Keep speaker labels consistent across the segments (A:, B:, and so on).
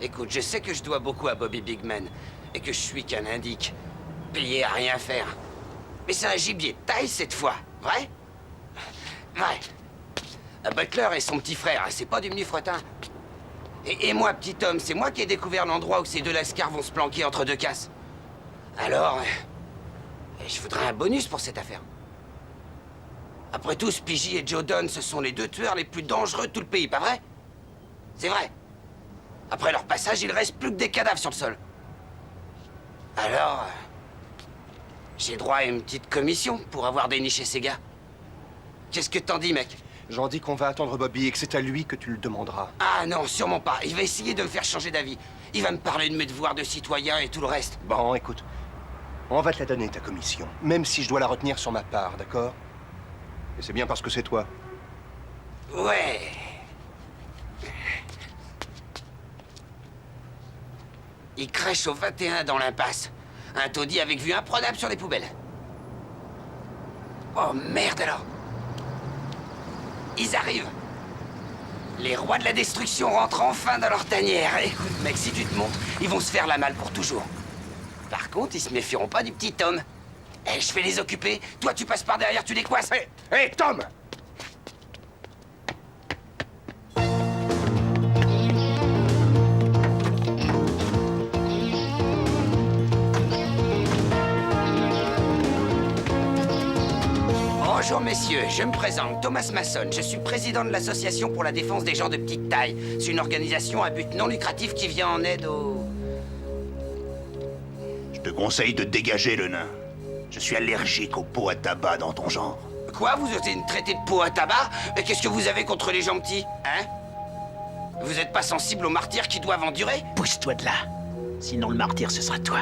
A: Écoute, je sais que je dois beaucoup à Bobby Bigman, et que je suis qu'un indique, payé à rien faire. Mais c'est un gibier de taille cette fois, vrai? Vrai. Butler et son petit frère, c'est pas du menu fretin. Et moi, petit homme, c'est moi qui ai découvert l'endroit où ces deux lascars vont se planquer entre deux casses. Alors, je voudrais un bonus pour cette affaire. Après tout, Spigi et Joe Dunn, ce sont les deux tueurs les plus dangereux de tout le pays, pas vrai? C'est vrai. Après leur passage, il reste plus que des cadavres sur le sol. Alors, j'ai droit à une petite commission pour avoir déniché ces gars. Qu'est-ce que t'en dis, mec?
B: J'en dis qu'on va attendre Bobby et que c'est à lui que tu le demanderas.
A: Ah non, sûrement pas. Il va essayer de me faire changer d'avis. Il va me parler de mes devoirs de citoyen et tout le reste.
B: Bon, écoute, on va te la donner, ta commission. Même si je dois la retenir sur ma part, d'accord? Et c'est bien parce que c'est toi.
A: Ouais. Il crèche au 21 dans l'impasse. Un taudis avec vue imprenable sur les poubelles. Oh merde alors. Ils arrivent. Les rois de la destruction rentrent enfin dans leur tanière. Écoute mec, si tu te montres, ils vont se faire la malle pour toujours. Par contre, ils se méfieront pas du petit Tom. Eh, je vais les occuper. Toi, tu passes par derrière, tu les coinces.
B: Hé, Tom!
A: Bonjour messieurs, je me présente, Thomas Mason. Je suis président de l'association pour la défense des gens de petite taille. C'est une organisation à but non lucratif qui vient en aide aux...
C: Je te conseille de dégager le nain. Je suis allergique aux pots à tabac dans ton genre.
A: Quoi, vous osez me traiter de pot à tabac? Mais qu'est-ce que vous avez contre les gens petits, hein? Vous êtes pas sensible aux martyrs qui doivent endurer?
D: Pousse-toi de là. Sinon le martyr, ce sera toi.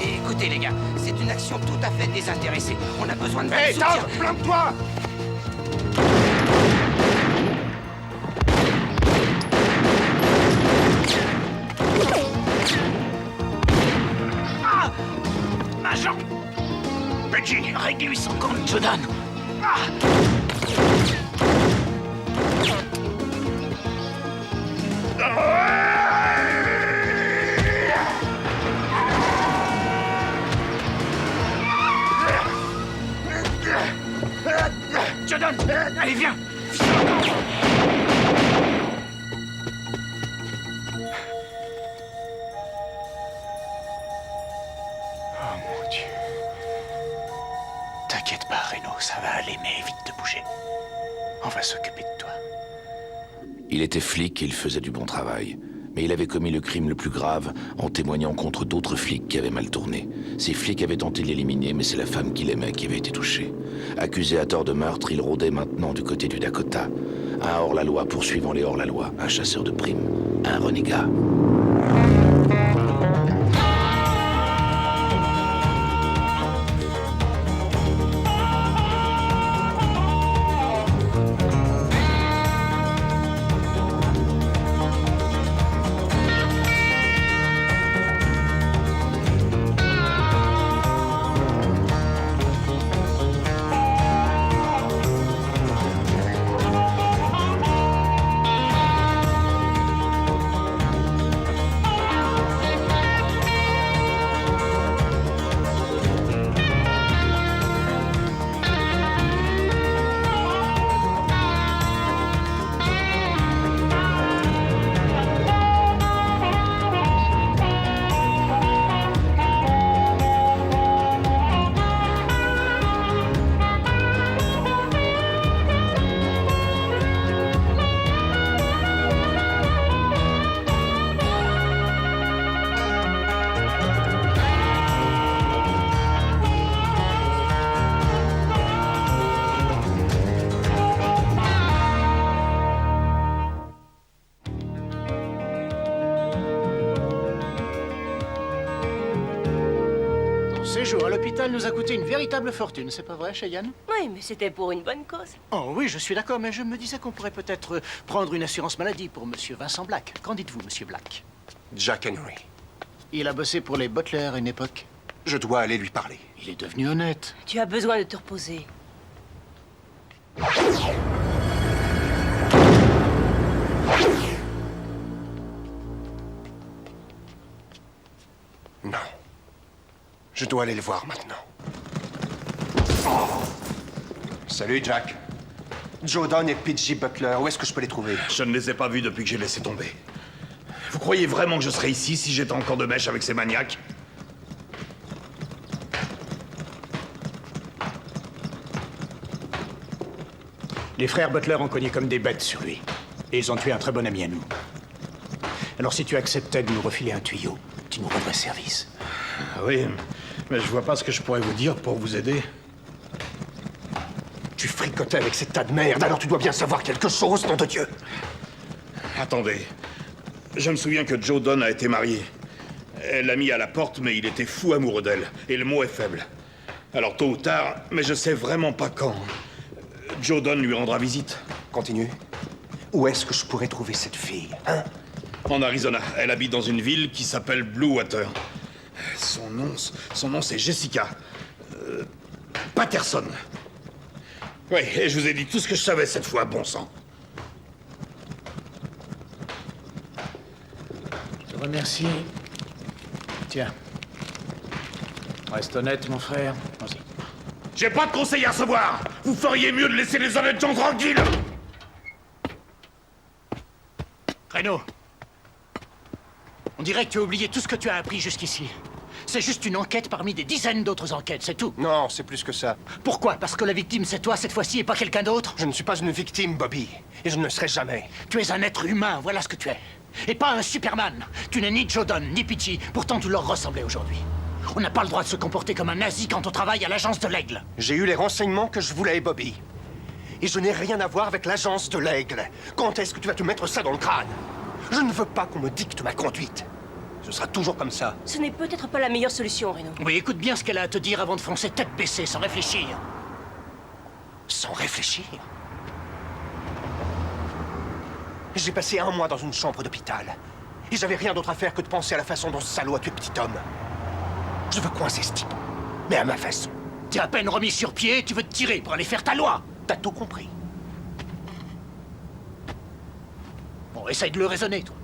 A: Et écoutez les gars, c'est une action tout à fait désintéressée. On a besoin de votre
B: Hé,
A: soutien.
B: Tom, plante-toi!
D: Ma jambe!
C: Reggie,
D: Règle-lui son compte, Jordan.
C: Jordan, allez viens.
D: Oh mon Dieu. T'inquiète pas, Reno, ça va aller, mais évite de bouger. On va s'occuper de toi.
E: Il était flic et il faisait du bon travail. Mais il avait commis le crime le plus grave en témoignant contre d'autres flics qui avaient mal tourné. Ces flics avaient tenté de l'éliminer, mais c'est la femme qu'il aimait qui avait été touchée. Accusé à tort de meurtre, il rôdait maintenant du côté du Dakota. Un hors-la-loi poursuivant les hors-la-loi, un chasseur de primes, un renégat.
F: séjour à l'hôpital nous a coûté une véritable fortune, c'est pas vrai, Cheyenne?
G: Oui, mais c'était pour une bonne cause.
F: Oh oui, je suis d'accord, mais je me disais qu'on pourrait peut-être prendre une assurance maladie pour Monsieur Vincent Black. Qu'en dites-vous, Monsieur Black?
B: Jack Henry.
F: Il a bossé pour les Butler à une époque.
B: Je dois aller lui parler.
F: Il est devenu honnête.
G: Tu as besoin de te reposer.
B: Je dois aller le voir maintenant. Salut, Jack. Joe Don et Pidgey Butler, où est-ce que je peux les trouver?
C: Je ne les ai pas vus depuis que j'ai laissé tomber. Vous croyez vraiment que je serais ici si j'étais encore de mèche avec ces maniaques?
F: Les frères Butler ont cogné comme des bêtes sur lui. Et ils ont tué un très bon ami à nous. Alors si tu acceptais de nous refiler un tuyau, tu nous rendrais service.
C: Ah oui, mais je vois pas ce que je pourrais vous dire pour vous aider.
B: Tu fricotais avec ces tas de merde, alors tu dois bien savoir quelque chose, nom de Dieu.
C: Attendez. Je me souviens que Joe Don a été marié. Elle l'a mis à la porte, mais il était fou amoureux d'elle. Et le mot est faible. Alors tôt ou tard, mais je sais vraiment pas quand, Joe Don lui rendra visite.
B: Continue. Où est-ce que je pourrais trouver cette fille, hein?
C: En Arizona. Elle habite dans une ville qui s'appelle Blue Water. Son nom c'est Jessica. Patterson. Oui, et je vous ai dit tout ce que je savais cette fois, bon sang.
F: Je te remercie. Tiens. Reste honnête, mon frère. Vas-y.
C: J'ai pas de conseils à recevoir. Vous feriez mieux de laisser les honnêtes gens tranquilles.
F: Reno. On dirait que tu as oublié tout ce que tu as appris jusqu'ici. C'est juste une enquête parmi des dizaines d'autres enquêtes, c'est tout.
B: Non, c'est plus que ça.
F: Pourquoi? Parce que la victime, c'est toi cette fois-ci et pas quelqu'un d'autre?
B: Je ne suis pas une victime, Bobby. Et je ne le serai jamais.
F: Tu es un être humain, voilà ce que tu es. Et pas un Superman. Tu n'es ni Joe Don, ni Pidgey. Pourtant, tu leur ressemblais aujourd'hui. On n'a pas le droit de se comporter comme un nazi quand on travaille à l'agence de l'Aigle.
B: J'ai eu les renseignements que je voulais, Bobby. Et je n'ai rien à voir avec l'agence de l'Aigle. Quand est-ce que tu vas te mettre ça dans le crâne? Je ne veux pas qu'on me dicte ma conduite. Ce sera toujours comme ça.
G: Ce n'est peut-être pas la meilleure solution, Reno.
F: Oui, écoute bien ce qu'elle a à te dire avant de foncer tête baissée, sans réfléchir. Sans réfléchir? J'ai passé 1 mois dans une chambre d'hôpital. Et j'avais rien d'autre à faire que de penser à la façon dont ce salaud a tué petit homme. Je veux coincer ce type. Mais à ma façon. T'es à peine remis sur pied et tu veux te tirer pour aller faire ta loi. T'as tout compris. Bon, essaye de le raisonner, toi.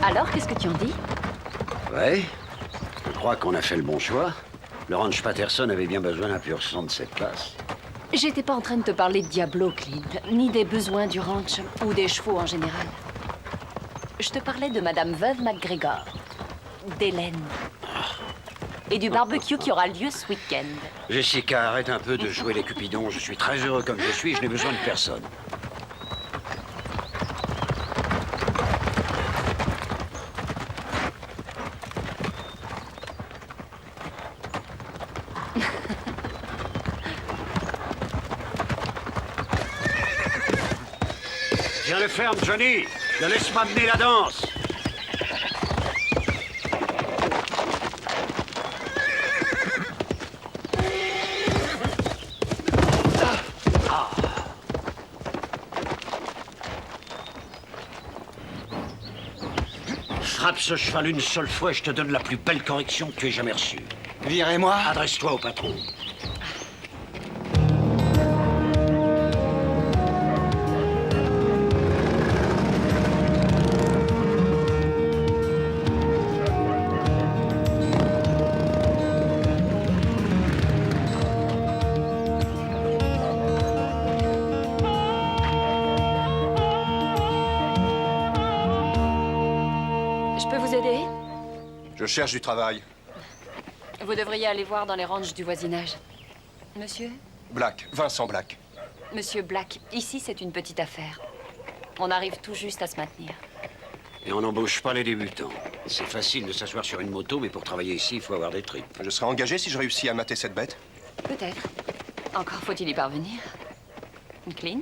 H: Alors, qu'est-ce que tu en dis?
I: Ouais, je crois qu'on a fait le bon choix. Le ranch Patterson avait bien besoin d'un pur sang de cette place.
H: J'étais pas en train de te parler de Diablo, Clint, ni des besoins du ranch, ou des chevaux en général. Je te parlais de Madame Veuve McGregor, d'Hélène, et du barbecue qui aura lieu ce week-end.
I: Jessica, arrête un peu de jouer les cupidons. Je suis très heureux comme je suis, je n'ai besoin de personne. Tiens le ferme, Johnny. Ne laisse pas mener la danse. Frappe ce cheval une seule fois et je te donne la plus belle correction que tu aies jamais reçue.
F: Virez-moi.
I: Adresse-toi au patron.
H: Je peux vous aider?
B: Je cherche du travail.
H: Vous devriez aller voir dans les ranchs du voisinage. Monsieur?
B: Black, Vincent Black.
H: Monsieur Black, ici c'est une petite affaire. On arrive tout juste à se maintenir.
I: Et on n'embauche pas les débutants. C'est facile de s'asseoir sur une moto, mais pour travailler ici, il faut avoir des tripes.
B: Je serai engagé si je réussis à mater cette bête.
H: Peut-être. Encore faut-il y parvenir. Clint?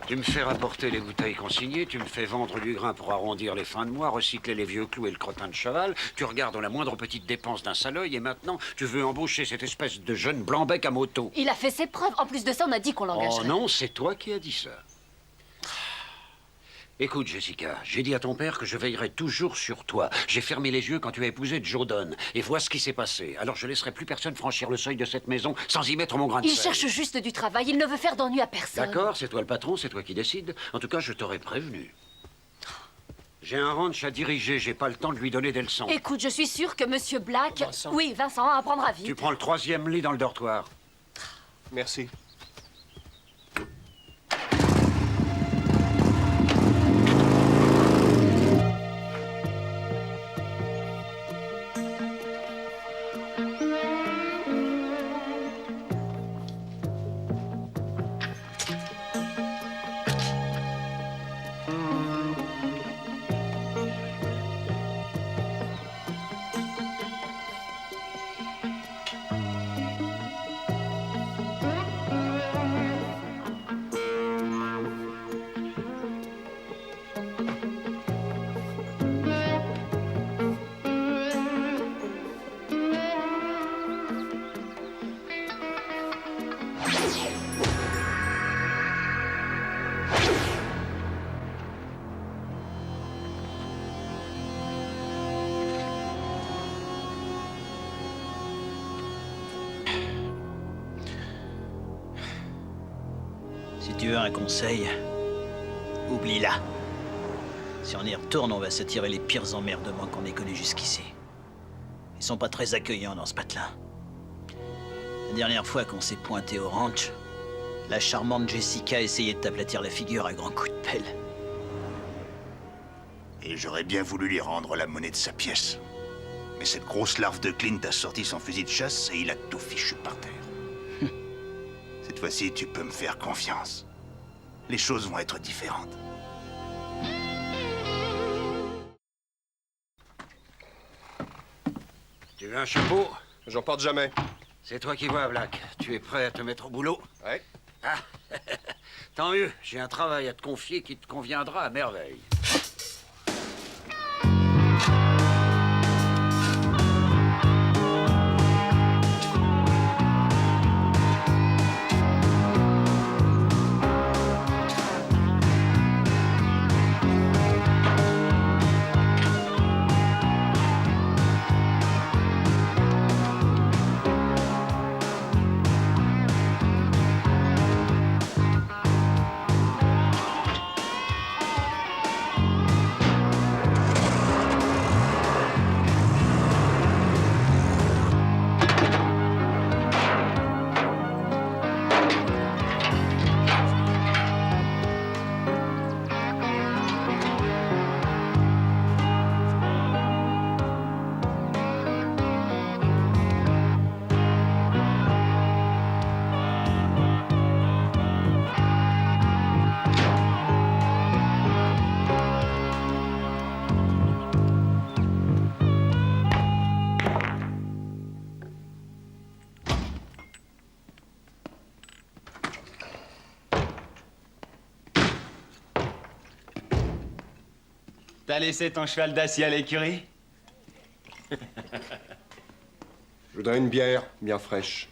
I: Tu me fais rapporter les bouteilles consignées, tu me fais vendre du grain pour arrondir les fins de mois, recycler les vieux clous et le crottin de cheval, tu regardes la moindre petite dépense d'un sale œil et maintenant tu veux embaucher cette espèce de jeune blanc-bec à moto.
H: Il a fait ses preuves. En plus de ça, on a dit qu'on l'engagerait.
I: Oh non, c'est toi qui as dit ça. Écoute, Jessica, j'ai dit à ton père que je veillerai toujours sur toi. J'ai fermé les yeux quand tu as épousé Joe Donne. Et vois ce qui s'est passé. Alors je laisserai plus personne franchir le seuil de cette maison sans y mettre mon grain de
H: Il
I: sel.
H: cherche juste du travail. Il ne veut faire d'ennui à personne.
I: D'accord, c'est toi le patron, c'est toi qui décides. En tout cas, je t'aurais prévenu. J'ai un ranch à diriger, j'ai pas le temps de lui donner des leçons.
H: Écoute, je suis sûre que Monsieur Black...
B: Vincent.
H: Oui, Vincent, apprendra vite.
I: Tu prends le 3e lit dans le dortoir.
B: Merci.
D: Si tu veux un conseil, oublie-la. Si on y retourne, on va s'attirer les pires emmerdements qu'on ait connus jusqu'ici. Ils sont pas très accueillants dans ce patelin. La dernière fois qu'on s'est pointé au ranch, la charmante Jessica essayait de t'aplatir la figure à grands coups de pelle.
J: Et j'aurais bien voulu lui rendre la monnaie de sa pièce. Mais cette grosse larve de Clint a sorti son fusil de chasse et il a tout fichu par terre. Cette fois-ci, tu peux me faire confiance. Les choses vont être différentes.
I: Tu veux un chapeau?
B: J'en porte jamais.
I: C'est toi qui vois, Black. Tu es prêt à te mettre au boulot?
B: Ouais.
I: Ah, tant mieux. J'ai un travail à te confier qui te conviendra à merveille.
K: T'as laissé ton cheval d'acier à l'écurie?
B: Je voudrais une bière, bien fraîche.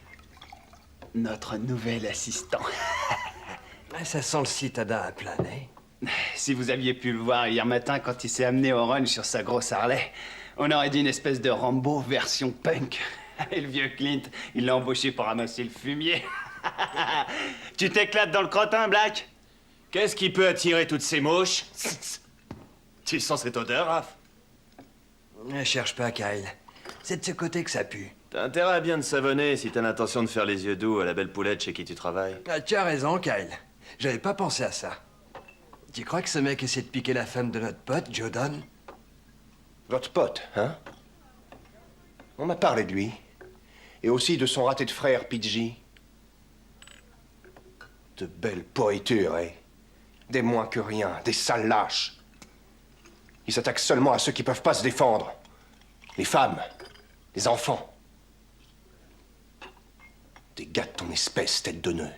K: Notre nouvel assistant.
F: Ça sent le citadin à plein nez.
K: Si vous aviez pu le voir hier matin quand il s'est amené au run sur sa grosse Harley, on aurait dit une espèce de Rambo version punk. Et le vieux Clint, il l'a embauché pour ramasser le fumier. Tu t'éclates dans le crottin, Black? Qu'est-ce qui peut attirer toutes ces mouches? Tu sens cette odeur, Raph?
F: Ne cherche pas, Kyle. C'est de ce côté que ça pue.
L: T'as intérêt à bien te savonner si t'as l'intention de faire les yeux doux à la belle poulette chez qui tu travailles.
F: Ah, tu as raison, Kyle. J'avais pas pensé à ça. Tu crois que ce mec essaie de piquer la femme de notre pote, Joe Don?
B: Votre pote, hein? On m'a parlé de lui. Et aussi de son raté de frère, Pidgey. De belles pourritures, hein? Des moins que rien, des sales lâches. Ils s'attaquent seulement à ceux qui peuvent pas se défendre. Les femmes, les enfants. Des gars de ton espèce, tête de nœud.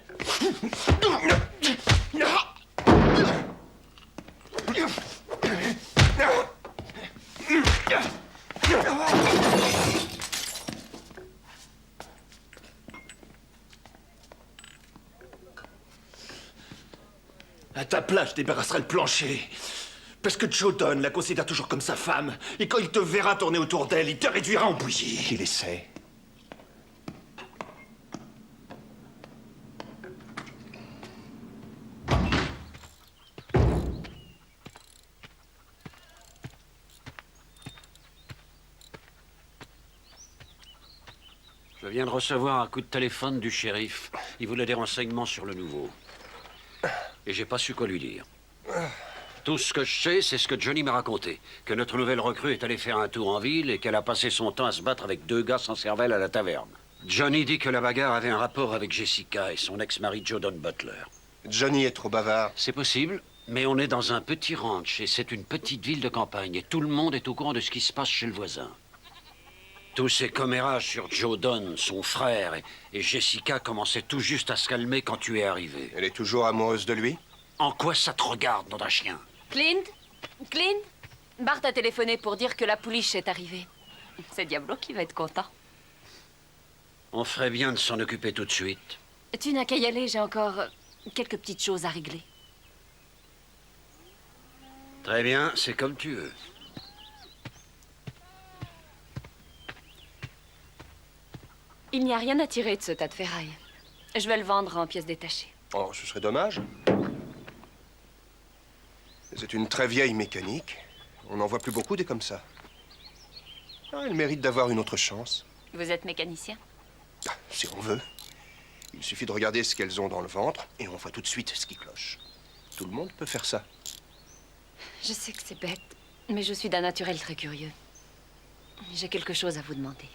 C: À ta place, je débarrasserai le plancher. Parce que Joe Don la considère toujours comme sa femme. Et quand il te verra tourner autour d'elle, il te réduira en bouillie.
B: Il essaie.
I: Je viens de recevoir un coup de téléphone du shérif. Il voulait des renseignements sur le nouveau. Et j'ai pas su quoi lui dire. Tout ce que je sais, c'est ce que Johnny m'a raconté. Que notre nouvelle recrue est allée faire un tour en ville et qu'elle a passé son temps à se battre avec 2 gars sans cervelle à la taverne. Johnny dit que la bagarre avait un rapport avec Jessica et son ex-mari Joe Don Butler.
B: Johnny est trop bavard.
I: C'est possible, mais on est dans un petit ranch et c'est une petite ville de campagne et tout le monde est au courant de ce qui se passe chez le voisin. Tous ces commérages sur Joe Don, son frère, et Jessica commençaient tout juste à se calmer quand tu es arrivé.
B: Elle est toujours amoureuse de lui?
I: En quoi ça te regarde, nom d'un chien?
H: Clint? Clint? Bart a téléphoné pour dire que la pouliche est arrivée. C'est Diablo qui va être content.
I: On ferait bien de s'en occuper tout de suite.
H: Tu n'as qu'à y aller, j'ai encore quelques petites choses à régler.
I: Très bien, c'est comme tu veux.
H: Il n'y a rien à tirer de ce tas de ferraille. Je vais le vendre en pièces détachées.
B: Oh, ce serait dommage. C'est une très vieille mécanique. On n'en voit plus beaucoup des comme ça. Ah, elle mérite d'avoir une autre chance.
H: Vous êtes mécanicien?
B: Ah, si on veut. Il suffit de regarder ce qu'elles ont dans le ventre et on voit tout de suite ce qui cloche. Tout le monde peut faire ça.
H: Je sais que c'est bête, mais je suis d'un naturel très curieux. J'ai quelque chose à vous demander.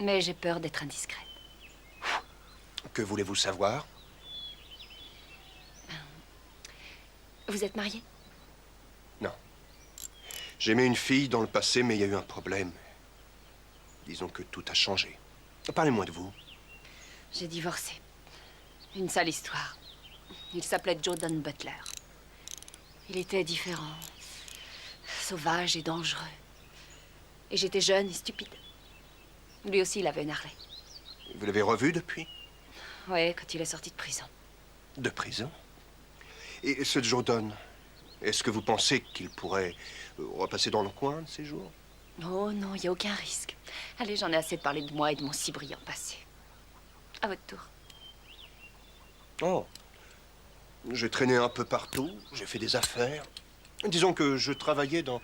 H: Mais j'ai peur d'être indiscrète.
B: Que voulez-vous savoir?
H: Vous êtes marié?
B: Non. J'aimais une fille dans le passé, mais il y a eu un problème. Disons que tout a changé. Parlez-moi de vous.
H: J'ai divorcé. Une sale histoire. Il s'appelait Joe Don Butler. Il était différent, sauvage et dangereux. Et j'étais jeune et stupide. Lui aussi, il avait une Harley.
B: Vous l'avez revu depuis?
H: Ouais, quand il est sorti de prison.
B: De prison? Et ce Joe Don, est-ce que vous pensez qu'il pourrait repasser dans le coin de ces jours?
H: Oh non, il n'y a aucun risque. Allez, j'en ai assez de parler de moi et de mon si brillant passé. À votre tour.
B: Oh. J'ai traîné un peu partout, j'ai fait des affaires. Disons que je travaillais dans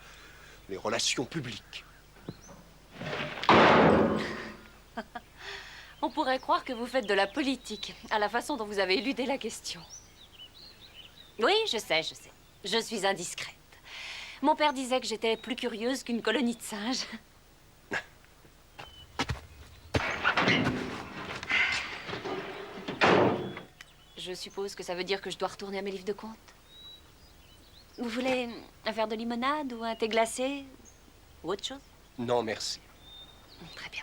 B: les relations publiques.
H: On pourrait croire que vous faites de la politique, à la façon dont vous avez éludé la question. Oui, je sais. Je suis indiscrète. Mon père disait que j'étais plus curieuse qu'une colonie de singes. Je suppose que ça veut dire que je dois retourner à mes livres de comptes. Vous voulez un verre de limonade ou un thé glacé ou autre chose?
B: Non, merci.
H: Très bien.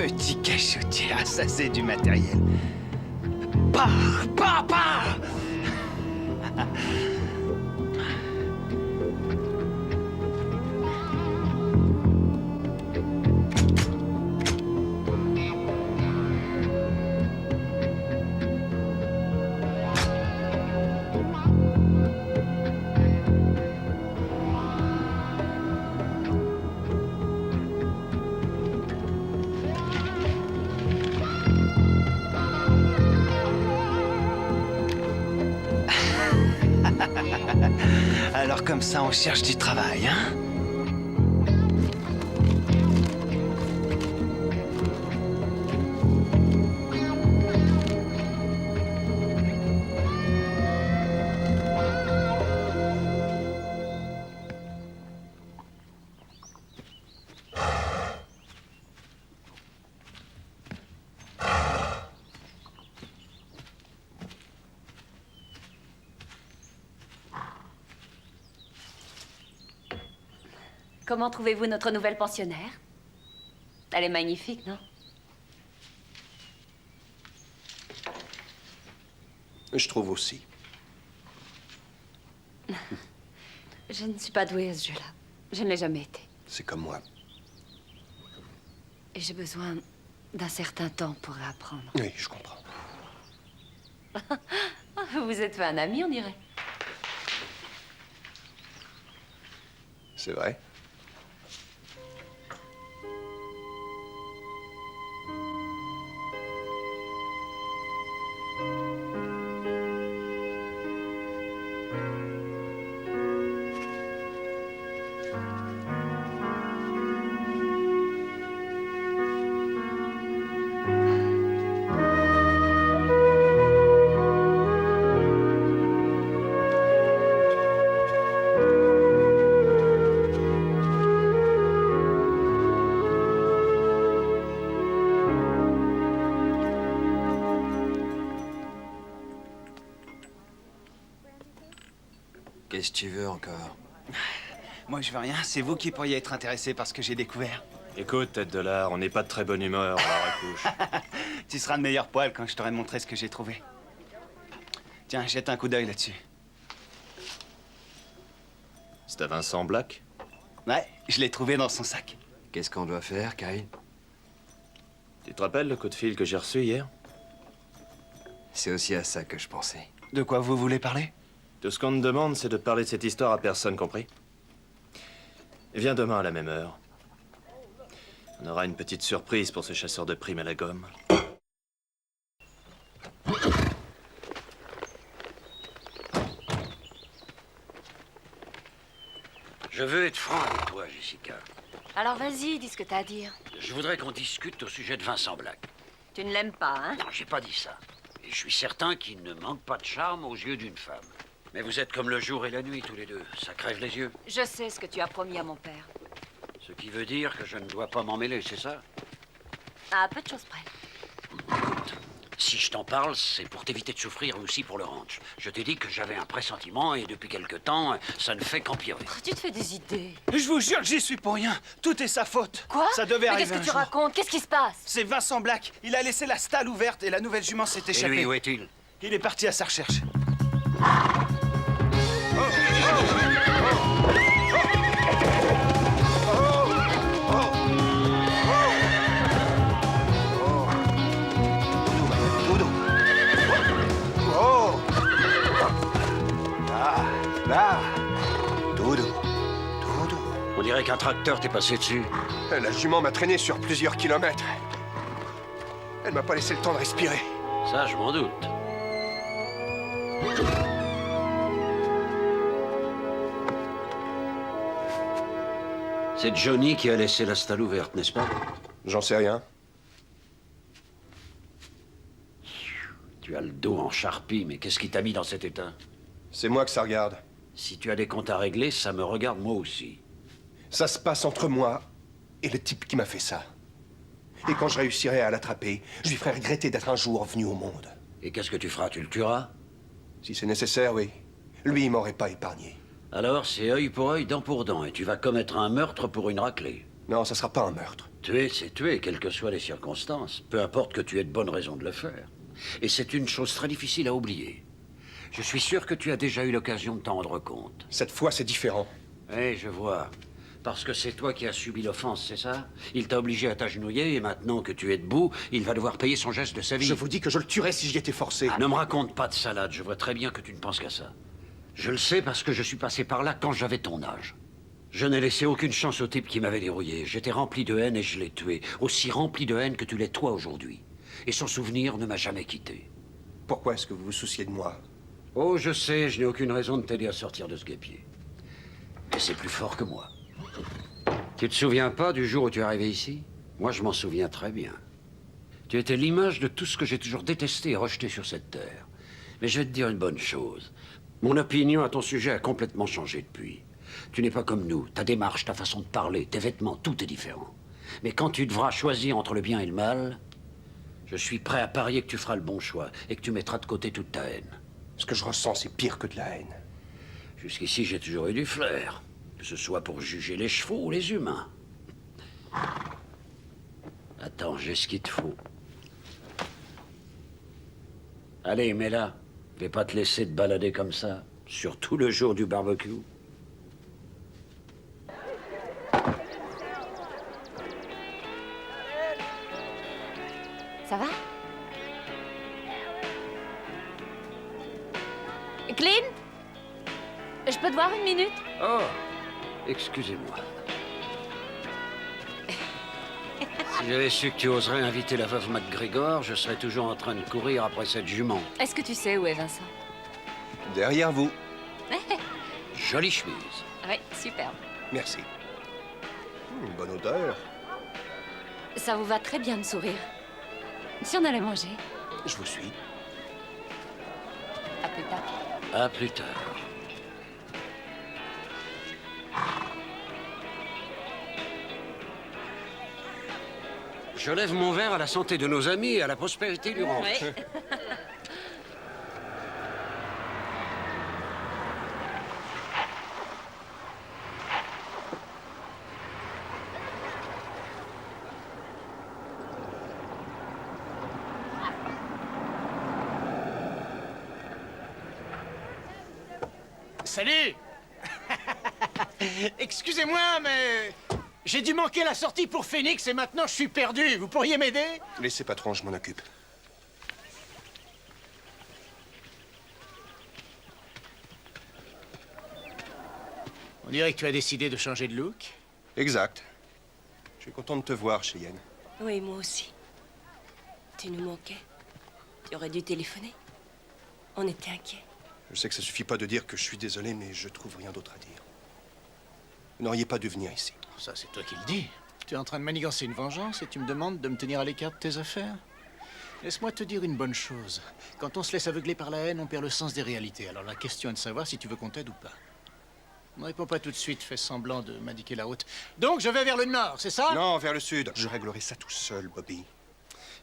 K: Petit cachotier, ah, ça c'est du matériel. Bah, bah, bah. Alors comme ça, on cherche du travail, hein?
H: Comment trouvez-vous notre nouvelle pensionnaire? Elle est magnifique, non?
B: Je trouve aussi.
H: Je ne suis pas douée à ce jeu-là. Je ne l'ai jamais été.
B: C'est comme moi.
H: Et j'ai besoin d'un certain temps pour apprendre.
B: Oui, je comprends.
H: Vous êtes fait un ami, on dirait.
B: C'est vrai.
L: Qu'est-ce que tu veux encore?
K: Moi, je veux rien. C'est vous qui pourriez être intéressé par ce que j'ai découvert.
L: Écoute, tête de lard, on n'est pas de très bonne humeur à la recouche.
K: Tu seras de meilleur poil quand je t'aurai montré ce que j'ai trouvé. Tiens, jette un coup d'œil là-dessus.
L: C'est à Vincent Black?
K: Ouais, je l'ai trouvé dans son sac.
L: Qu'est-ce qu'on doit faire, Kyle? Tu te rappelles le coup de fil que j'ai reçu hier? C'est aussi à ça que je pensais.
K: De quoi vous voulez parler?
L: Tout ce qu'on te demande, c'est de parler de cette histoire à personne, compris? Viens demain à la même heure. On aura une petite surprise pour ce chasseur de primes à la gomme.
I: Je veux être franc avec toi, Jessica.
H: Alors vas-y, dis ce que t'as à dire.
I: Je voudrais qu'on discute au sujet de Vincent Black.
H: Tu ne l'aimes pas, hein?
I: Non, j'ai pas dit ça. Et je suis certain qu'il ne manque pas de charme aux yeux d'une femme. Mais vous êtes comme le jour et la nuit, tous les deux. Ça crève les yeux.
H: Je sais ce que tu as promis à mon père.
I: Ce qui veut dire que je ne dois pas m'en mêler, c'est ça?
H: À peu de choses près.
I: Écoute, si je t'en parle, c'est pour t'éviter de souffrir et aussi pour le ranch. Je t'ai dit que j'avais un pressentiment et depuis quelque temps, ça ne fait qu'empirer.
H: Tu te fais des idées.
K: Je vous jure que j'y suis pour rien. Tout est sa faute.
H: Quoi?
K: Ça devait
H: Mais
K: arriver
H: qu'est-ce que
K: un
H: tu
K: jour.
H: racontes? Qu'est-ce qui se passe?
K: C'est Vincent Black. Il a laissé la stalle ouverte et la nouvelle jument s'est
I: Et
K: échappée.
I: lui, où est-il?
K: Il est parti à sa recherche.
B: Doudou. Doudou.
I: On dirait qu'un tracteur t'est passé dessus.
B: La jument m'a traîné sur plusieurs kilomètres. Elle m'a pas laissé le temps de respirer.
I: Ça, je m'en doute. C'est Johnny qui a laissé la stalle ouverte, n'est-ce pas?
B: J'en sais rien.
I: Tu as le dos en charpie, mais qu'est-ce qui t'a mis dans cet état?
B: C'est moi que ça regarde.
I: Si tu as des comptes à régler, ça me regarde moi aussi.
B: Ça se passe entre moi et le type qui m'a fait ça. Et quand je réussirai à l'attraper, je lui ferai regretter d'être un jour venu au monde.
I: Et qu'est-ce que tu feras? Tu le tueras?
B: Si c'est nécessaire, oui. Lui, il m'aurait pas épargné.
I: Alors, c'est œil pour œil, dent pour dent, et tu vas commettre un meurtre pour une raclée.
B: Non, ça sera pas un meurtre.
I: Tuer, c'est tuer, quelles que soient les circonstances. Peu importe que tu aies de bonnes raisons de le faire. Et c'est une chose très difficile à oublier. Je suis sûr que tu as déjà eu l'occasion de t'en rendre compte.
B: Cette fois, c'est différent.
I: Oui, je vois. Parce que c'est toi qui as subi l'offense, c'est ça? Il t'a obligé à t'agenouiller et maintenant que tu es debout, il va devoir payer son geste de sa vie.
B: Je vous dis que je le tuerais si j'y étais forcé.
I: Ah, ne me raconte pas de salade, je vois très bien que tu ne penses qu'à ça. Je le sais parce que je suis passé par là quand j'avais ton âge. Je n'ai laissé aucune chance au type qui m'avait dérouillé. J'étais rempli de haine et je l'ai tué. Aussi rempli de haine que tu l'es toi aujourd'hui. Et son souvenir ne m'a jamais quitté.
B: Pourquoi est-ce que vous vous souciez de moi?
I: Oh, je sais, je n'ai aucune raison de t'aider à sortir de ce guêpier. Mais c'est plus fort que moi. Tu te souviens pas du jour où tu es arrivé ici? Moi, je m'en souviens très bien. Tu étais l'image de tout ce que j'ai toujours détesté et rejeté sur cette terre. Mais je vais te dire une bonne chose. Mon opinion à ton sujet a complètement changé depuis. Tu n'es pas comme nous. Ta démarche, ta façon de parler, tes vêtements, tout est différent. Mais quand tu devras choisir entre le bien et le mal, je suis prêt à parier que tu feras le bon choix et que tu mettras de côté toute ta haine.
B: Ce que je ressens, c'est pire que de la haine.
I: Jusqu'ici, j'ai toujours eu du flair. Que ce soit pour juger les chevaux ou les humains. Attends, j'ai ce qu'il te faut. Allez, mets-la. Je vais pas te laisser te balader comme ça. Surtout le jour du barbecue.
H: Ça va? Clint? Je peux te voir une minute?
I: Oh, excusez-moi. Si j'avais su que tu oserais inviter la veuve MacGregor, je serais toujours en train de courir après cette jument.
H: Est-ce que tu sais où est Vincent?
B: Derrière vous.
I: Jolie chemise.
H: Oui, superbe.
B: Merci. Une bonne odeur.
H: Ça vous va très bien de sourire. Si on allait manger,
B: Je vous suis.
H: à plus tard.
I: À plus tard. Je lève mon verre à la santé de nos amis et à la prospérité du ranch.
H: Ouais.
F: Salut. Excusez-moi, mais j'ai dû manquer la sortie pour Phoenix et maintenant je suis perdu. Vous pourriez m'aider?
B: Laissez, patron, je m'en occupe.
F: On dirait que tu as décidé de changer de look.
B: Exact. Je suis content de te voir, Cheyenne.
G: Oui, moi aussi. Tu nous manquais. Tu aurais dû téléphoner. On était inquiets.
B: Je sais que ça suffit pas de dire que je suis désolé, mais je trouve rien d'autre à dire. Vous n'auriez pas dû venir ici.
F: Ça, c'est toi qui le dis. Tu es en train de manigancer une vengeance et tu me demandes de me tenir à l'écart de tes affaires? Laisse-moi te dire une bonne chose. Quand on se laisse aveugler par la haine, on perd le sens des réalités. Alors la question est de savoir si tu veux qu'on t'aide ou pas. Ne réponds pas tout de suite, fais semblant de m'indiquer la route. Donc je vais vers le nord, c'est ça?
B: Non, vers le sud. Je réglerai ça tout seul, Bobby.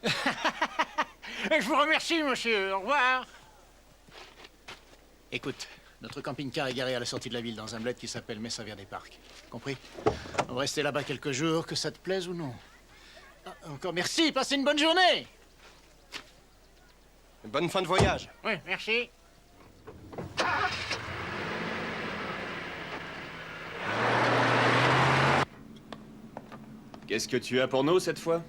F: Je vous remercie, monsieur. Au revoir. Écoute, notre camping-car est garé à la sortie de la ville dans un bled qui s'appelle Mesa Verde Park. Compris? On va rester là-bas quelques jours, que ça te plaise ou non. Ah, encore merci, passez une bonne journée.
B: Bonne fin de voyage.
F: Oui, merci.
L: Qu'est-ce que tu as pour nous cette fois?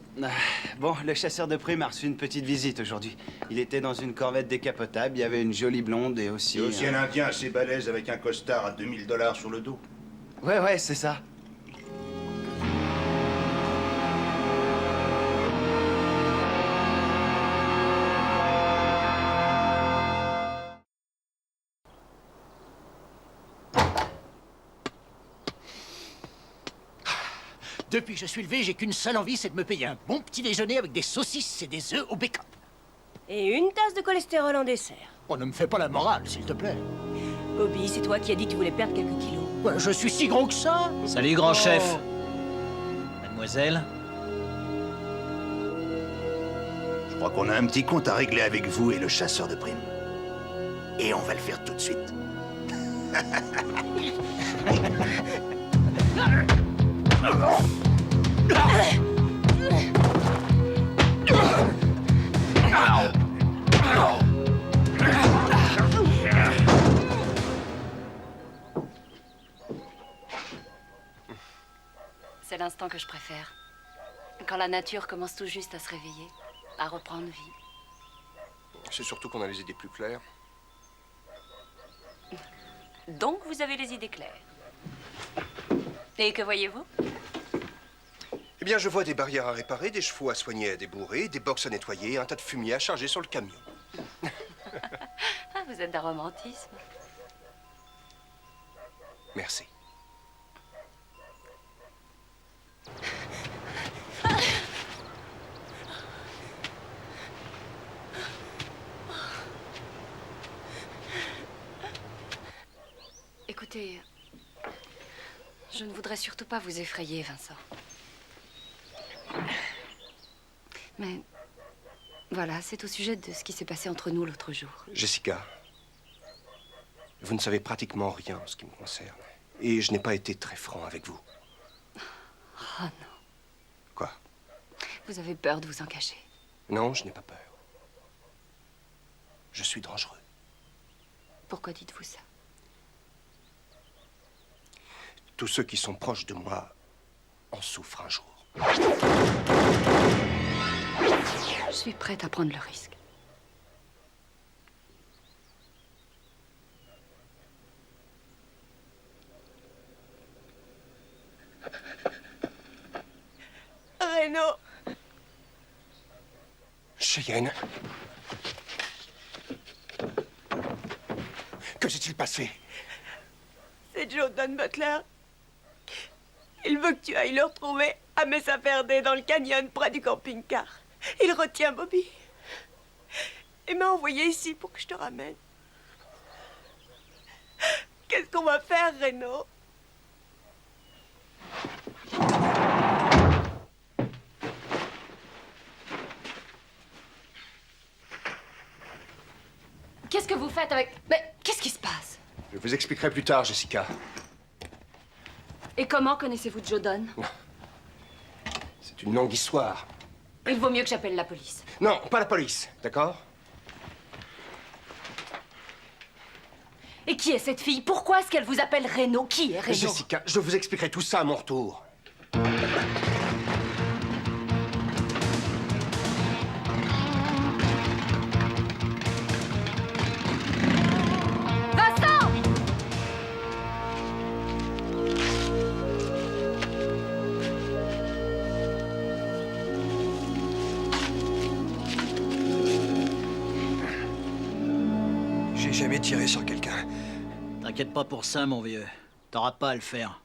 K: Bon, le chasseur de primes a reçu une petite visite aujourd'hui. Il était dans une corvette décapotable, il y avait une jolie blonde et aussi...
J: C'est aussi un Indien assez balèze avec un costard à 2000 $ sur le dos.
K: Ouais, c'est ça.
F: Depuis que je suis levé, j'ai qu'une seule envie, c'est de me payer un bon petit déjeuner avec des saucisses et des œufs au bacon.
G: Et une tasse de cholestérol en dessert.
F: Oh, ne me fais pas la morale, s'il te plaît.
G: Bobby, c'est toi qui as dit que tu voulais perdre quelques kilos.
F: Ouais, je suis si gros que ça?
D: Salut, grand
F: Oh.
D: chef. Mademoiselle?
J: Je crois qu'on a un petit compte à régler avec vous et le chasseur de primes. Et on va le faire tout de suite.
H: C'est l'instant que je préfère. Quand la nature commence tout juste à se réveiller, à reprendre vie.
B: C'est surtout qu'on a les idées plus claires.
H: Donc vous avez les idées claires. Et que voyez-vous?
B: Eh bien, je vois des barrières à réparer, des chevaux à soigner et à débourrer, des box à nettoyer, un tas de fumier à charger sur le camion.
H: Ah, vous êtes d'un romantisme.
B: Merci.
H: Écoutez, je ne voudrais surtout pas vous effrayer, Vincent. Mais voilà, c'est au sujet de ce qui s'est passé entre nous l'autre jour.
B: Jessica, vous ne savez pratiquement rien en ce qui me concerne. Et je n'ai pas été très franc avec vous.
H: Oh non.
B: Quoi?
H: Vous avez peur de vous en cacher.
B: Non, je n'ai pas peur. Je suis dangereux.
H: Pourquoi dites-vous ça?
B: Tous ceux qui sont proches de moi en souffrent un jour.
H: Je suis prête à prendre le risque.
G: Reno,
B: Cheyenne. Que s'est-il passé?
G: c'est Joe Don Butler. Il veut que tu ailles le retrouver à Mesa Verde dans le canyon près du camping-car. Il retient Bobby. Il m'a envoyé ici pour que je te ramène. Qu'est-ce qu'on va faire, Reno?
H: Qu'est-ce que vous faites avec... Mais qu'est-ce qui se passe?
B: Je vous expliquerai plus tard, Jessica.
H: Et comment connaissez-vous Joe Don?
B: C'est une longue histoire.
H: Il vaut mieux que j'appelle la police.
B: Non, pas la police, d'accord?
H: Et qui est cette fille? Pourquoi est-ce qu'elle vous appelle Reno? Qui est Reno?
B: Jessica, je vous expliquerai tout ça à mon retour.
H: Vincent!
F: J'ai jamais tiré sur quelqu'un.
D: T'inquiète pas pour ça, mon vieux. T'auras pas à le faire.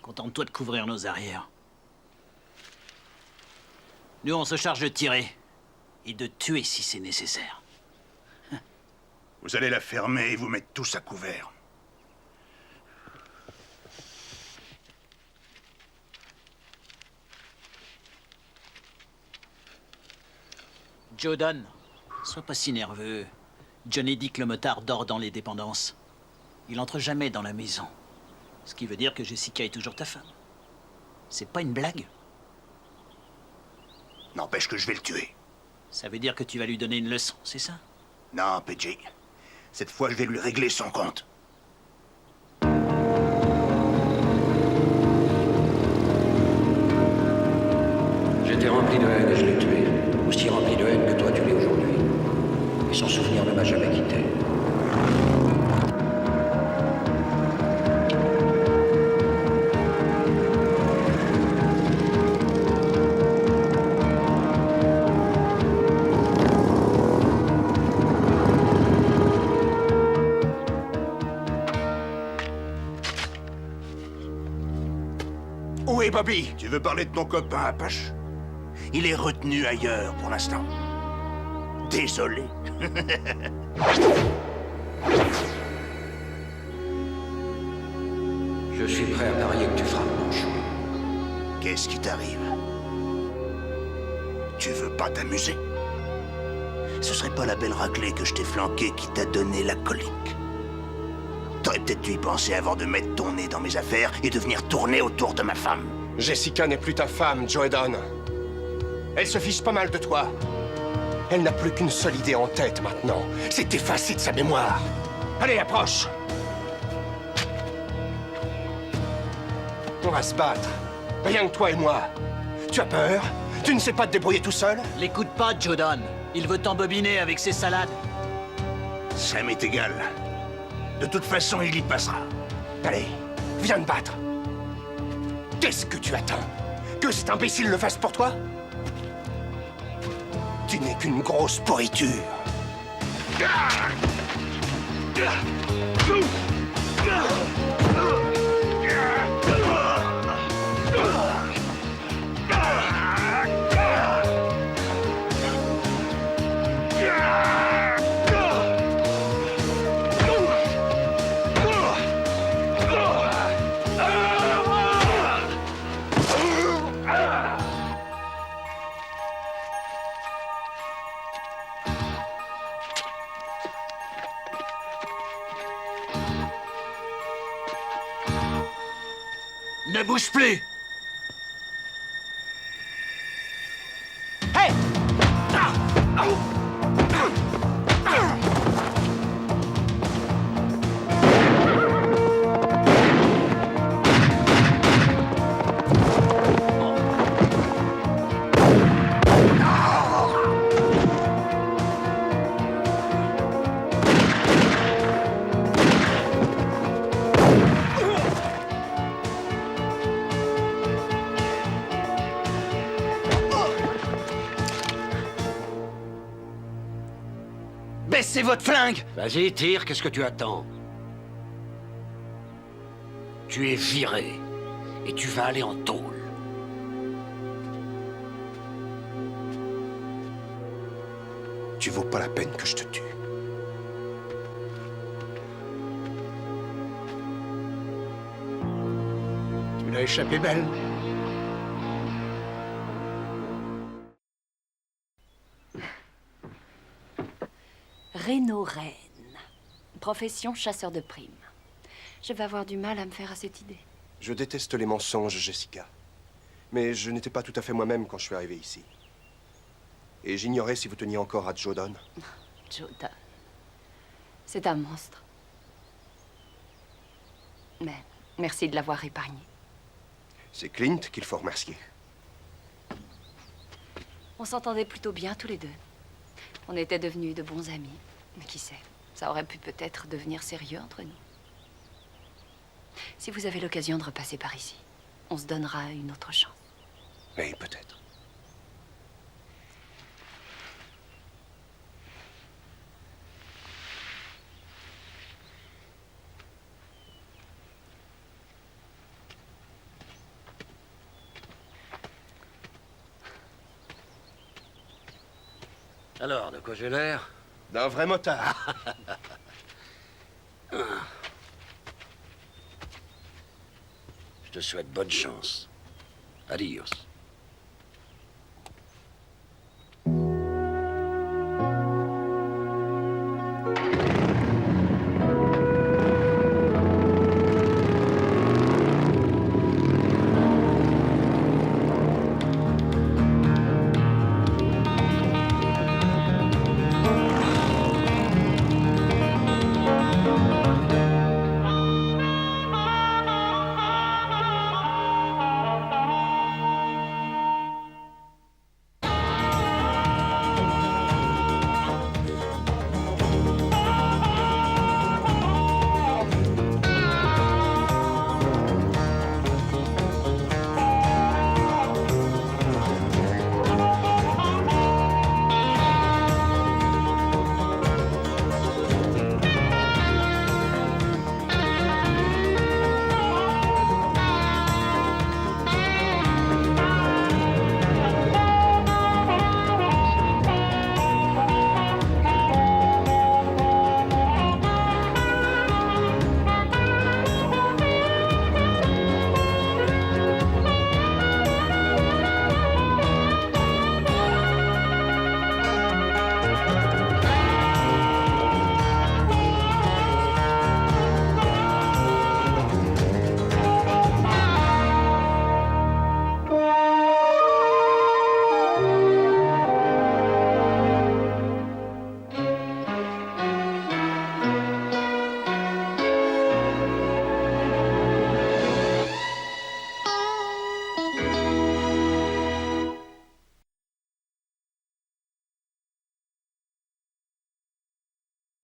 D: Contente-toi de couvrir nos arrières. Nous, on se charge de tirer. Et de tuer si c'est nécessaire.
J: Vous allez la fermer et vous mettre tous à couvert.
D: Joe Don, sois pas si nerveux. Johnny dit que le motard dort dans les dépendances. Il entre jamais dans la maison. Ce qui veut dire que Jessica est toujours ta femme. C'est pas une blague.
J: N'empêche que je vais le tuer.
D: Ça veut dire que tu vas lui donner une leçon, c'est ça?
J: Non, PJ. Cette fois, je vais lui régler son compte.
I: J'étais rempli de haine et je l'ai tué. Aussi rempli de haine que toi tu l'es aujourd'hui. Et son souvenir ne m'a jamais quitté.
B: Où est Bobby?
J: Tu veux parler de ton copain Apache? Il est retenu ailleurs pour l'instant. Désolé.
I: Je suis prêt à parier que tu feras le bon choix.
J: Qu'est-ce qui t'arrive? Tu veux pas t'amuser? Ce serait pas la belle raclée que je t'ai flanquée qui t'a donné la colique. T'aurais peut-être dû y penser avant de mettre ton nez dans mes affaires et de venir tourner autour de ma femme.
B: Jessica n'est plus ta femme, Joedon. Elle se fiche pas mal de toi. Elle n'a plus qu'une seule idée en tête maintenant. C'est t'effacer de sa mémoire. Allez, approche. On va se battre. Rien que toi et moi. Tu as peur? Tu ne sais pas te débrouiller tout seul?
D: L'écoute pas, Jodan. Il veut t'embobiner avec ses salades.
J: Ça m'est égal. De toute façon, il y passera.
B: Allez, viens te battre. Qu'est-ce que tu attends? Que cet imbécile le fasse pour toi? Tu n'es qu'une grosse pourriture.
D: Ne bouge plus! Baissez votre flingue!
I: Vas-y, tire, qu'est-ce que tu attends? Tu es viré. Et tu vas aller en tôle.
B: Tu vaux pas la peine que je te tue. Tu l'as échappé belle.
H: Reno Reine. Profession chasseur de primes. Je vais avoir du mal à me faire à cette idée.
B: Je déteste les mensonges, Jessica. Mais je n'étais pas tout à fait moi-même quand je suis arrivé ici. Et j'ignorais si vous teniez encore à Jodan.
H: Jodan. C'est un monstre. Mais merci de l'avoir épargné.
B: C'est Clint qu'il faut remercier.
H: On s'entendait plutôt bien tous les deux. On était devenus de bons amis. Mais qui sait, ça aurait pu peut-être devenir sérieux entre nous. Si vous avez l'occasion de repasser par ici, on se donnera une autre chance.
B: Oui, peut-être.
I: Alors, de quoi j'ai l'air?
B: D'un vrai motard.
I: Je te souhaite bonne chance. Adios.